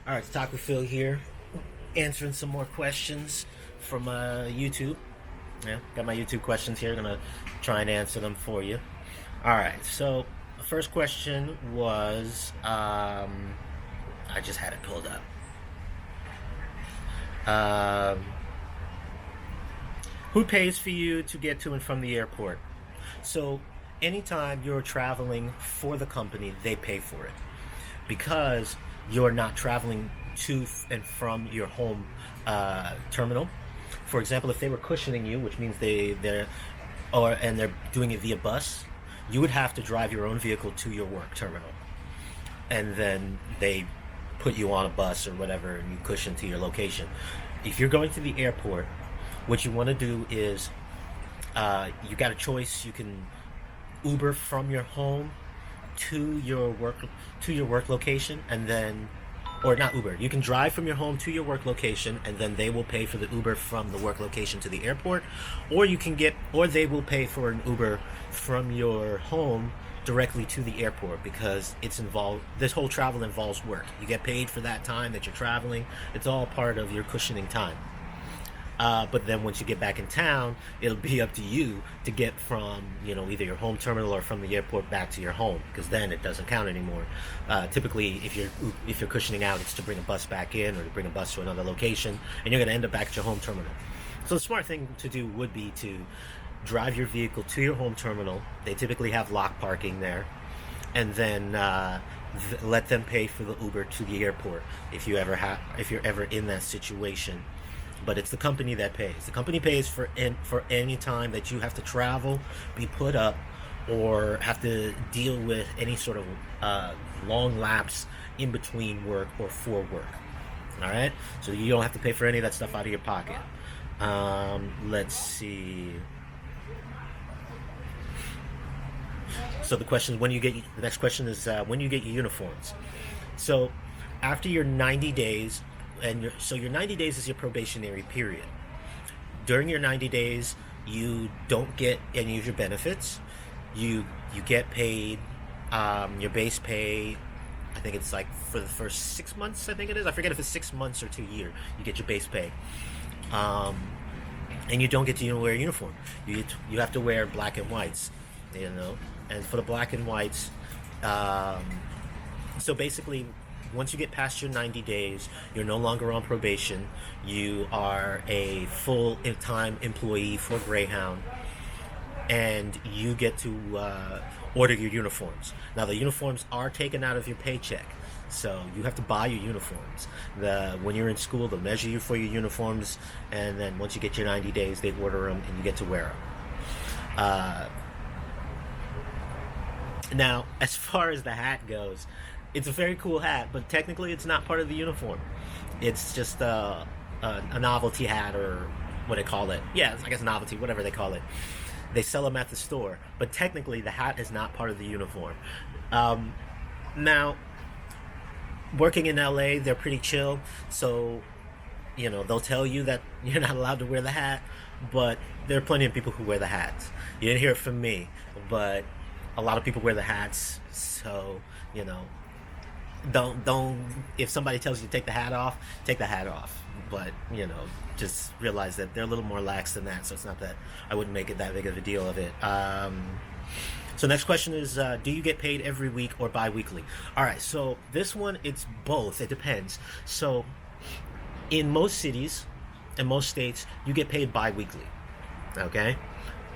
All right, Taco Phil here, answering some more questions from YouTube. Yeah, got my YouTube questions here. Gonna try and answer them for you. All right, so the first question was, I just had it pulled up. Um, who pays for you to get to and from the airport? So, anytime you're traveling for the company, they pay for it because you're not traveling to and from your home terminal. For example, if they were cushioning you, which means they're doing it via bus, you would have to drive your own vehicle to your work terminal, and then they put you on a bus or whatever, and you cushion to your location. If you're going to the airport, what you want to do is you got a choice. You can Uber from your home to your work location, and then, or not Uber, you can drive from your home to your work location, and then they will pay for the Uber from the work location to the airport. Or they will pay for an Uber from your home directly to the airport, because this whole travel involves work. You get paid for that time that you're traveling. It's all part of your cushioning time. But then once you get back in town, it'll be up to you to get from, either your home terminal or from the airport back to your home, because then it doesn't count anymore. Typically, if you're cushioning out, it's to bring a bus back in or to bring a bus to another location, and you're going to end up back at your home terminal. So the smart thing to do would be to drive your vehicle to your home terminal. They typically have lock parking there, and then let them pay for the Uber to the airport if you're ever in that situation. But it's the company that pays. The company pays for any time that you have to travel, be put up, or have to deal with any sort of long lapse in between work or for work. All right? So you don't have to pay for any of that stuff out of your pocket. Let's see. So the next question is when you get your uniforms. So after your 90 days, your 90 days is your probationary period. During your 90 days, you don't get any of your benefits. You get paid your base pay. I think it's like for the first 6 months. I think it is. I forget if it's 6 months or 2 years. You get your base pay, and you don't get to wear a uniform. You have to wear black and whites. And for the black and whites, so basically, once you get past your 90 days, you're no longer on probation. You are a full-time employee for Greyhound, and you get to order your uniforms. Now, the uniforms are taken out of your paycheck, so you have to buy your uniforms. When you're in school, they'll measure you for your uniforms, and then once you get your 90 days, they order them, and you get to wear them. Now, as far as the hat goes, it's a very cool hat, but technically it's not part of the uniform. It's just a novelty hat, or what they call it. Yeah, I guess novelty, whatever they call it. They sell them at the store, but technically the hat is not part of the uniform. Now, working in LA, they're pretty chill, so they'll tell you that you're not allowed to wear the hat, but there are plenty of people who wear the hats. You didn't hear it from me, but a lot of people wear the hats, so don't if somebody tells you to take the hat off, take the hat off. But just realize that they're a little more lax than that, so it's not that I wouldn't make it that big of a deal of it. So next question is, do you get paid every week or bi-weekly? All right, so this one, it's both. It depends. So in most cities, in most states, you get paid bi-weekly, okay?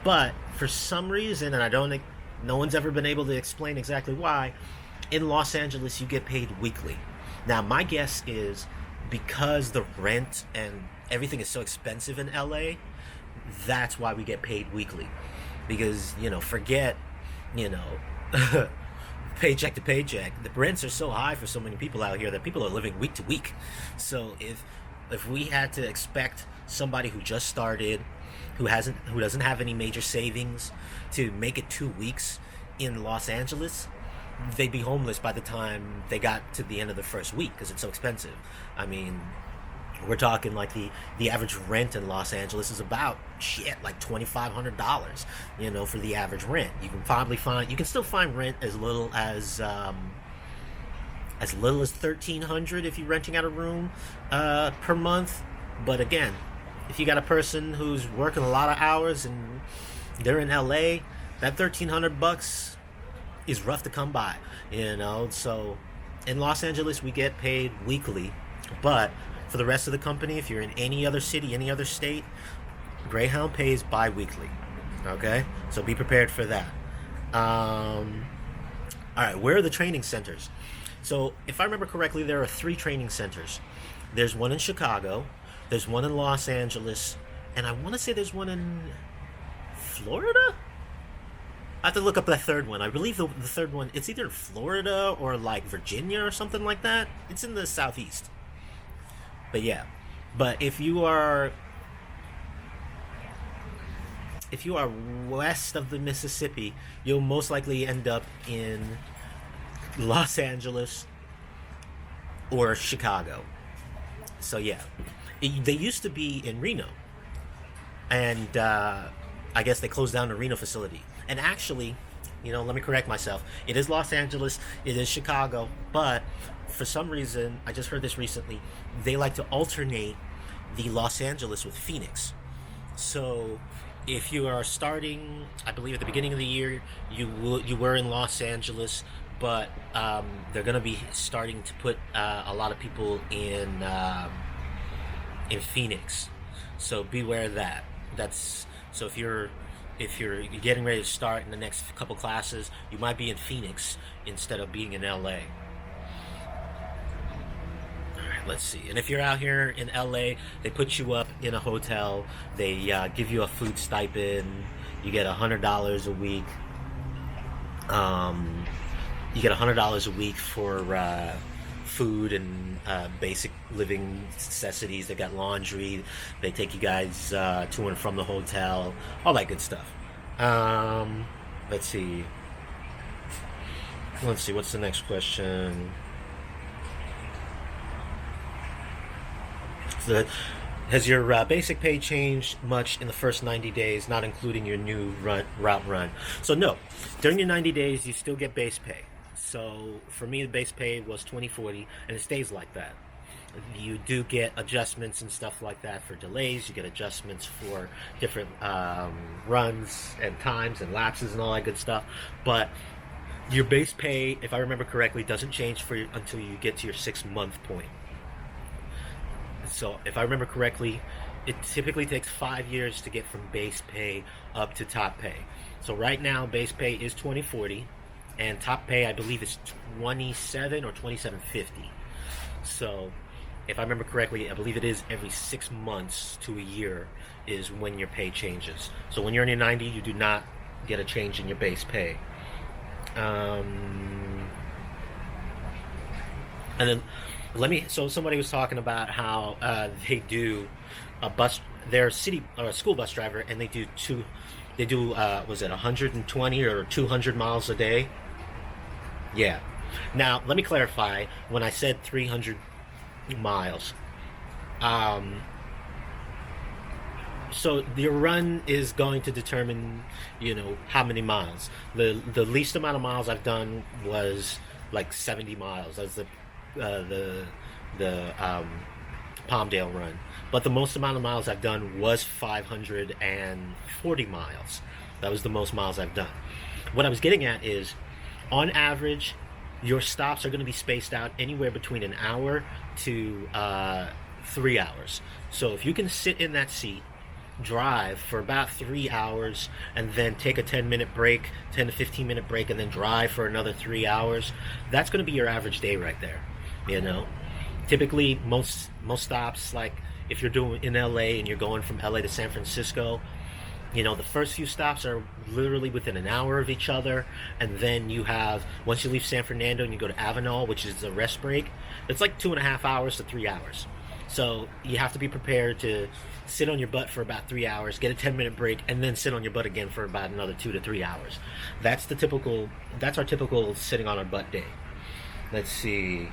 But for some reason, and no one's ever been able to explain exactly why, in Los Angeles, you get paid weekly. Now, my guess is because the rent and everything is so expensive in LA, that's why we get paid weekly. Because, forget, paycheck to paycheck. The rents are so high for so many people out here that people are living week to week. So if we had to expect somebody who just started, who doesn't have any major savings, to make it 2 weeks in Los Angeles, they'd be homeless by the time they got to the end of the first week, because it's so expensive. I mean, we're talking like the average rent in Los Angeles is about like $2,500, for the average rent. You can still find rent as little as as little as 1,300 if you're renting out a room per month. But again, if you got a person who's working a lot of hours and they're in LA, that $1,300 is rough to come by, you know. So in Los Angeles, we get paid weekly, but for the rest of the company, if you're in any other city, any other state, Greyhound pays bi-weekly. Okay, so be prepared for that. All right, where are the training centers? So if I remember correctly, there are 3 training centers. There's one in Chicago, there's one in Los Angeles, and I want to say there's one in Florida. I have to look up that third one. I believe the third one, it's either Florida or like Virginia or something like that. It's in the southeast. But yeah, but if you are west of the Mississippi, you'll most likely end up in Los Angeles or Chicago. So yeah, they used to be in Reno, and I guess they closed down the Reno facility. And actually, you know, let me correct myself. It is Los Angeles, it is Chicago, but for some reason, I just heard this recently, they like to alternate the Los Angeles with Phoenix. So if you are starting, I believe at the beginning of the year, you were in Los Angeles, but they're going to be starting to put a lot of people in Phoenix. So beware of that. That's so if you're getting ready to start in the next couple classes, you might be in Phoenix instead of being in LA. Let's see. And if you're out here in LA, they put you up in a hotel. They give you a food stipend. You get $100 a week. You get $100 a week for food and basic living necessities. They got laundry. They take you guys to and from the hotel. All that good stuff. Let's see. What's the next question? Has your basic pay changed much in the first 90 days, not including your new route run? So no, during your 90 days, you still get base pay. So for me, the base pay was $20.40, and it stays like that. You do get adjustments and stuff like that for delays. You get adjustments for different runs and times and lapses and all that good stuff. But your base pay, if I remember correctly, doesn't change until you get to your 6-month point. So if I remember correctly, it typically takes 5 years to get from base pay up to top pay. So right now, base pay is $20.40, and top pay, I believe, is $27 or $27.50. So if I remember correctly, I believe it is every 6 months to a year is when your pay changes. So when you're in your 90, you do not get a change in your base pay. And then so somebody was talking about how they do they're a school bus driver, and they do was it 120 or 200 miles a day? Yeah. Now let me clarify. When I said 300 miles, so your run is going to determine, you know, how many miles. The least amount of miles I've done was like 70 miles. That's the Palmdale run. But the most amount of miles I've done was 540 miles. That was the most miles I've done. What I was getting at is, on average, your stops are going to be spaced out anywhere between an hour to 3 hours. So if you can sit in that seat, drive for about 3 hours, and then take a 10-minute break, 10 to 15-minute break, and then drive for another 3 hours, that's going to be your average day right there. You know, typically most stops, like if you're doing in LA and you're going from LA to San Francisco, you know, the first few stops are literally within an hour of each other, and then you have, once you leave San Fernando and you go to Avenal, which is the rest break, it's like 2.5 hours to 3 hours. So you have to be prepared to sit on your butt for about 3 hours, get a 10-minute break, and then sit on your butt again for about another 2 to 3 hours. That's our typical sitting on our butt day. Let's see.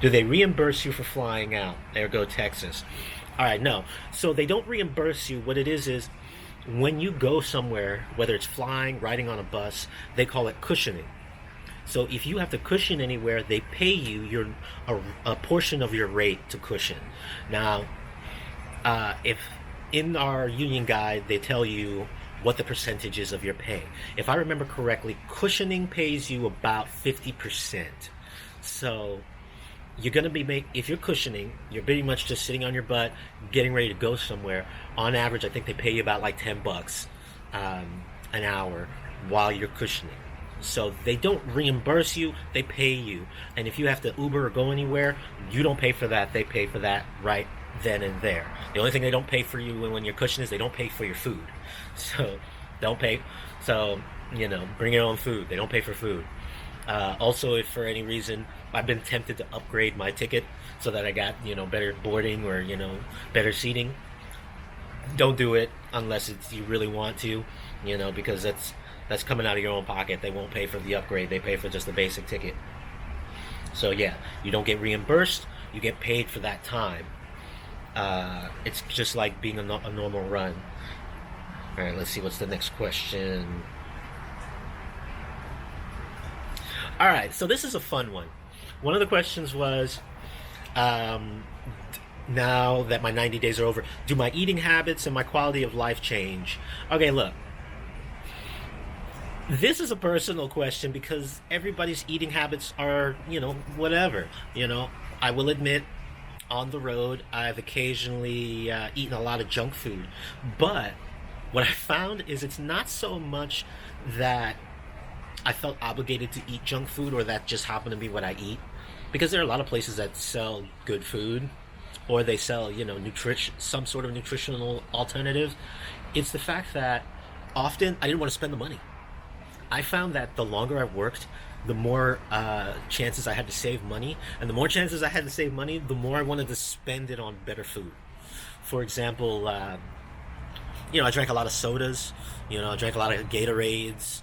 Do they reimburse you for flying out? Ergo Texas. All right, no. So they don't reimburse you. What it is when you go somewhere, whether it's flying, riding on a bus, they call it cushioning. So if you have to cushion anywhere, they pay you a portion of your rate to cushion. Now, if in our union guide they tell you what the percentage is of your pay. If I remember correctly, cushioning pays you about 50%. So you're going to if you're cushioning, you're pretty much just sitting on your butt, getting ready to go somewhere. On average, I think they pay you about like $10 an hour while you're cushioning. So they don't reimburse you, they pay you. And if you have to Uber or go anywhere, you don't pay for that, they pay for that right then and there. The only thing they don't pay for you when you're cushioning is they don't pay for your food. So don't pay. So, bring your own food. They don't pay for food. Also, if for any reason I've been tempted to upgrade my ticket so that I got, better boarding or, better seating, don't do it unless you really want to, because that's coming out of your own pocket. They won't pay for the upgrade. They pay for just the basic ticket. So yeah, you don't get reimbursed. You get paid for that time. It's just like being a normal run. All right, let's see what's the next question. All right, so this is a fun one. One of the questions was, now that my 90 days are over, do my eating habits and my quality of life change? Okay, look. This is a personal question because everybody's eating habits are, whatever. I will admit, on the road, I've occasionally eaten a lot of junk food. But what I found is it's not so much that I felt obligated to eat junk food or that just happened to be what I eat. Because there are a lot of places that sell good food or they sell, some sort of nutritional alternative. It's the fact that often I didn't want to spend the money. I found that the longer I worked, the more chances I had to save money. And the more chances I had to save money, the more I wanted to spend it on better food. For example, I drank a lot of sodas. I drank a lot of Gatorades,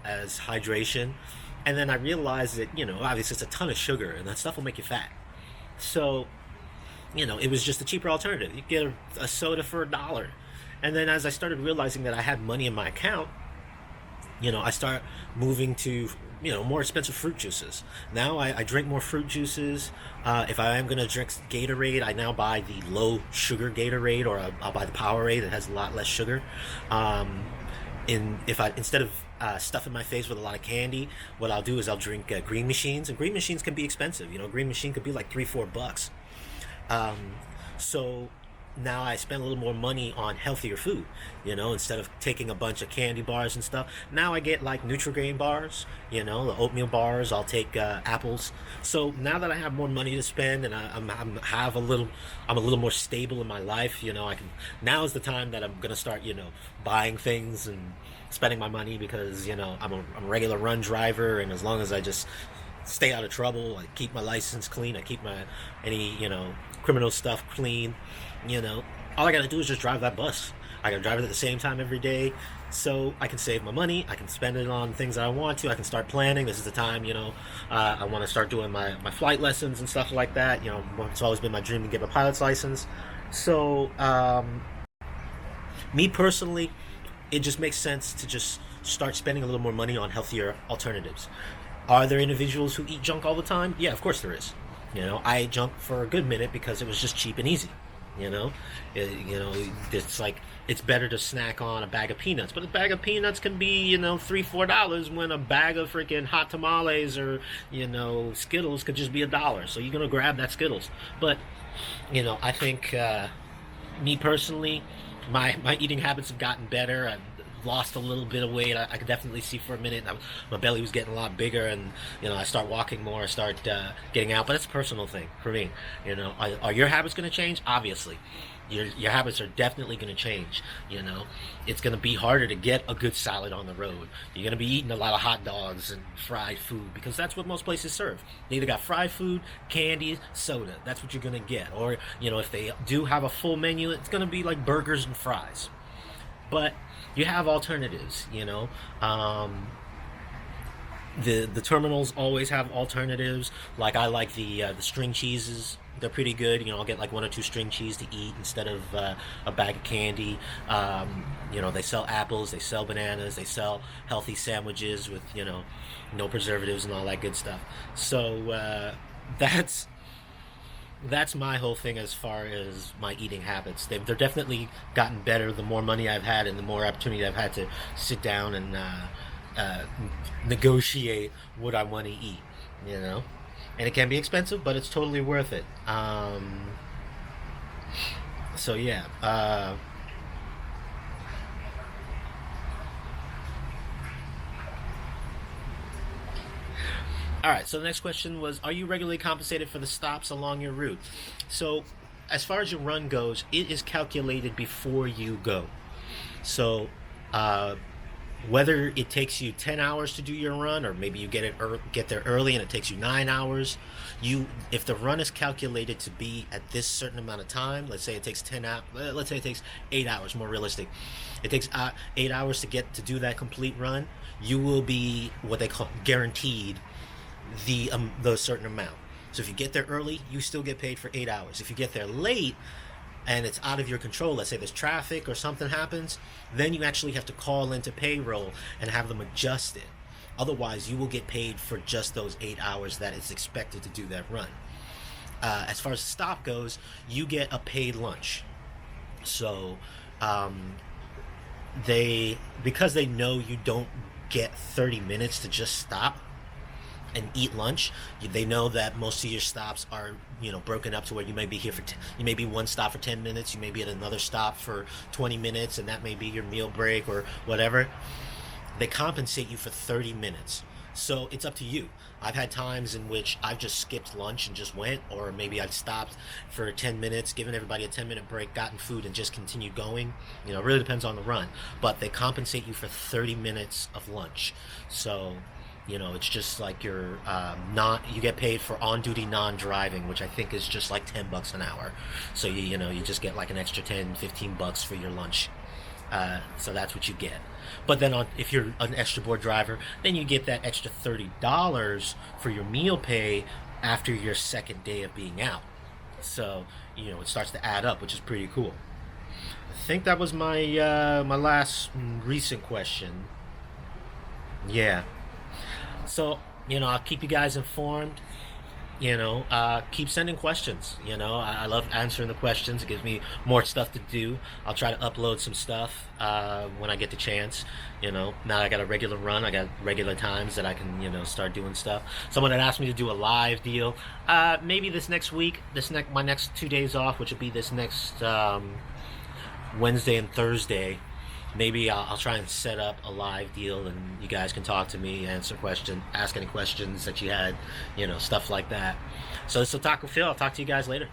as hydration. And then I realized that, obviously it's a ton of sugar and that stuff will make you fat. So, it was just a cheaper alternative. You get a soda for $1. And then as I started realizing that I had money in my account, I start moving to, more expensive fruit juices. Now I drink more fruit juices. If I am going to drink Gatorade, I now buy the low sugar Gatorade, or I'll buy the Powerade that has a lot less sugar. Instead of stuffing my face with a lot of candy, what I'll do is I'll drink Green Machines, and Green Machines can be expensive. Green Machine could be like $3-4. So now I spend a little more money on healthier food, instead of taking a bunch of candy bars and stuff. Now I get like Nutri-Grain bars, the oatmeal bars. I'll take apples. So now that I have more money to spend and I'm a little more stable in my life, now is the time that I'm gonna start, buying things and spending my money because I'm a regular run driver, and as long as I just stay out of trouble, I keep my license clean, I keep any criminal stuff clean. All I gotta do is just drive that bus. I gotta drive it at the same time every day, so I can save my money. I can spend it on things that I want to. I can start planning. This is the time, I want to start doing my flight lessons and stuff like that. It's always been my dream to get a pilot's license. So, me personally, it just makes sense to just start spending a little more money on healthier alternatives. Are there individuals who eat junk all the time? Yeah, of course there is. I ate junk for a good minute because it was just cheap and easy. It's like it's better to snack on a bag of peanuts, but a bag of peanuts can be $3-4 when a bag of freaking hot tamales or Skittles could just be $1. So you're gonna grab that Skittles. But I think me personally, my eating habits have gotten better. I've lost a little bit of weight. I could definitely see for a minute my belly was getting a lot bigger, and I start walking more, I start getting out. But it's a personal thing for me. Are your habits going to change? Obviously, your habits are definitely going to change. It's going to be harder to get a good salad on the road. You're going to be eating a lot of hot dogs and fried food because that's what most places serve. They either got fried food, candy, soda. That's what you're going to get. Or if they do have a full menu, it's going to be like burgers and fries. But you have alternatives, The terminals always have alternatives. Like I like the string cheeses. They're pretty good. I'll get like one or two string cheese to eat instead of a bag of candy. They sell apples, they sell bananas, they sell healthy sandwiches with no preservatives and all that good stuff. So that's that's my whole thing as far as my eating habits. They're definitely gotten better the more money I've had and the more opportunity I've had to sit down and uh, negotiate what I want to eat. You know, and it can be expensive, but it's totally worth it. So yeah. All right. So the next question was: are you regularly compensated for the stops along your route? So, as far as your run goes, it is calculated before you go. So, uh, whether it takes you 10 hours to do your run, or maybe you get there early and it takes you 9 hours, if the run is calculated to be at this certain amount of time, let's say it takes 8 hours, more realistic, it takes 8 hours to do that complete run, you will be what they call guaranteed the certain amount. So if you get there early, you still get paid for 8 hours. If you get there late and it's out of your control, let's say there's traffic or something happens, then you actually have to call into payroll and have them adjust it. Otherwise, you will get paid for just those 8 hours that it's expected to do that run. As far as the stop goes, you get a paid lunch. So because they know you don't get 30 minutes to just stop and eat lunch, they know that most of your stops are broken up to where you may be here you may be one stop for 10 minutes, you may be at another stop for 20 minutes, and that may be your meal break or whatever. They compensate you for 30 minutes. So it's up to you. I've had times in which I've just skipped lunch and just went, or maybe I've stopped for 10 minutes, given everybody a 10-minute break, gotten food, and just continued going. It really depends on the run. But they compensate you for 30 minutes of lunch. So it's just like you get paid for on-duty non-driving, which I think is just like $10 an hour. So you just get like an extra 10-15 bucks for your lunch. So that's what you get. But then if you're an extra board driver, then you get that extra $30 for your meal pay after your second day of being out. So it starts to add up, which is pretty cool. I think that was my last recent question. Yeah. So, I'll keep you guys informed. Keep sending questions. I love answering the questions. It gives me more stuff to do. I'll try to upload some stuff when I get the chance. Now I got a regular run. I got regular times that I can, start doing stuff. Someone had asked me to do a live deal. Maybe this next week, my next 2 days off, which will be this next Wednesday and Thursday. Maybe I'll try and set up a live deal, and you guys can talk to me, ask any questions that you had, stuff like that. So this is Taco Phil. I'll talk to you guys later.